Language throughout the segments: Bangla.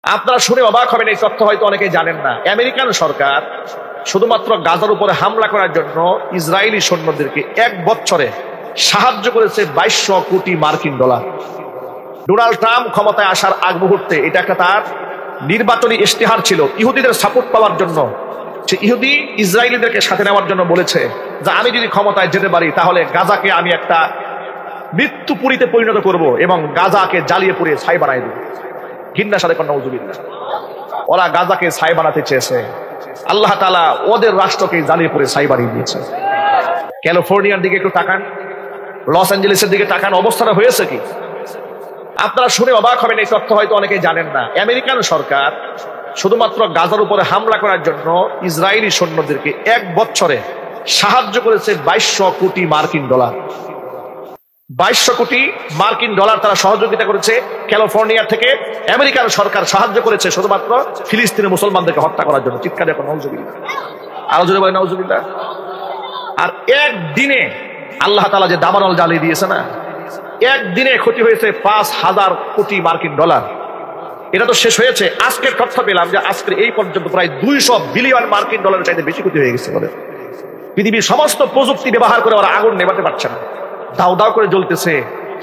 আপনারা শুনে অবাক হবেন, এই তথ্য হয়তো অনেকেই জানেন না। আমেরিকান সরকার শুধুমাত্র গাজার উপরে হামলা করার জন্য ইসরায়েলি সৈন্যদেরকে 1 বছরে সাহায্য করেছে 2200 কোটি মার্কিন ডলার। ডোনাল্ড ট্রাম্প ক্ষমতায় আসার আগ মুহূর্তে এটা একটা তার নির্বাচনী ইশতেহার ছিল, ইহুদিদের সাপোর্ট পাওয়ার জন্য। সে ইহুদি ইসরায়েলিদেরকে সাথে নেওয়ার জন্য বলেছে যে আমি যদি ক্ষমতায় যেতে পারি তাহলে গাজাকে আমি একটা মৃত্যুপুরীতে পরিণত করব এবং গাজাকে জ্বালিয়ে পুড়িয়ে ছাই বানাই দেব। ঘৃণার সাথে কোন নাউজুবিল্লাহ। ওরা গাজাকে ছাই বানাতে চেয়েছে, আল্লাহ তাআলা ওদের রাষ্ট্রকে জ্বালিয়ে পুড়িয়ে ছাই বানিয়ে দিয়েছে। ক্যালিফোর্নিয়ার দিকে একটু তাকান, লস অ্যাঞ্জেলেসের দিকে তাকান, অবস্থাটা হয়েছে কি আপনারা শুনে অবাক হবেন। এই তথ্য হয়তো অনেকেই জানেন না। আমেরিকান সরকার শুধুমাত্র গাজার উপরে হামলা করার জন্য ইসরায়েলি সৈন্যদেরকে 1 বছরে সাহায্য করেছে 2200 কোটি মার্কিন ডলার। 2200 কোটি মার্কিন ডলার তারা সহযোগিতা করেছে। ক্যালিফোর্নিয়া থেকে আমেরিকান সরকার সাহায্য করেছে শুধুমাত্র ফিলিস্তিনের মুসলমানদেরকে হত্যা করার জন্য। চিৎকার এখন নাউজুবিল্লাহ, আরো জোরে বলেন নাউজুবিল্লাহ। আর একদিনে আল্লাহ তাআলা যে দাবানল জ্বালিয়ে দিয়েছে না, একদিনে ক্ষতি হয়েছে 5000 কোটি মার্কিন ডলার। এটা তো শেষ হয়েছে। আজকের তথ্য পেলাম যে আজকের এই পর্যন্ত প্রায় 200 বিলিয়ন মার্কিন ডলারের চাইতে বেশি ক্ষতি হয়ে গেছে। পৃথিবীর সমস্ত প্রযুক্তি ব্যবহার করে ওরা আগুন নেভাতে পারছে না, দাউ দাউ করে জ্বলতেছে।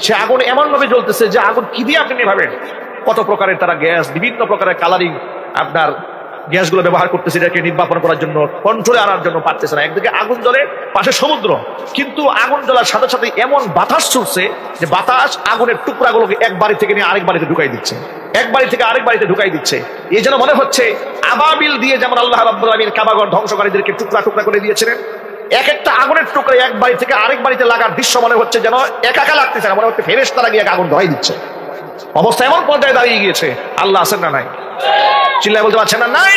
সে আগুন এমন ভাবে জ্বলতেছে যে আগুন কি দিয়ে আপনি নেভাবেন? কত প্রকারের তারা গ্যাস, বিভিন্ন প্রকারের কালারিং আপনার গ্যাসগুলো ব্যবহার করতেছে এটাকে নির্বাপন করার জন্য, কন্ট্রোলে আনার জন্য পারতেছে না। একদিকে আগুন জ্বলে, পাশে সমুদ্র, কিন্তু আগুন জ্বলার সাথে সাথে এমন বাতাস ছুটছে যে বাতাস আগুনের টুকরাগুলোকে এক বাড়ি থেকে নিয়ে আরেক বাড়িতে ঢুকাই দিচ্ছে, এক বাড়ি থেকে আরেক বাড়িতে ঢুকাই দিচ্ছে। এই যেন মনে হচ্ছে আবাবিল দিয়ে যেমন আল্লাহ রাব্বুল আলামিন কাবাগর ধ্বংসকারীদেরকে টুকরা টুকরা করে দিয়েছিলেন, এক একটা আগুনের টুকরা এক বাড়ি থেকে আরেক বাড়িতে লাগার দৃশ্য মনে হচ্ছে যেন একা লাগতেছে না, মনে হচ্ছে ফেরেশতারা গিয়ে আগুন ধরাই দিচ্ছে। অবস্থা এমন পর্যায়ে দাঁড়িয়ে গিয়েছে। আল্লাহ আছেন না নাই? চিল্লায় বলতে পারছেন না নাই?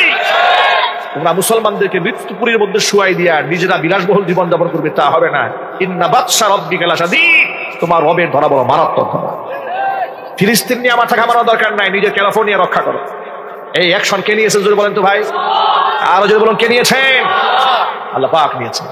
তোমরা মুসলমানদেরকে মৃত্যুপুরীর মধ্যে শুয়াই দিয়া নিজেরা বিলাসবহুল জীবন যাপন করবে, তা হবে না। ইন্না বাতশা রাব্বিকা লাশাদীদ, তোমার রবের ধরা বড় মারাত্মক ধরা। ফিলিস্তিন নিয়ে মাথা ঘামানোর দরকার নাই, নিজের ক্যালিফোর্নিয়া রক্ষা করো। এই অ্যাকশন কে নিয়েছে জোরে বলেন তো ভাই, আরো জোরে বলুন কে নিয়েছেন? আল্লাহ পাক নিয়েছেন।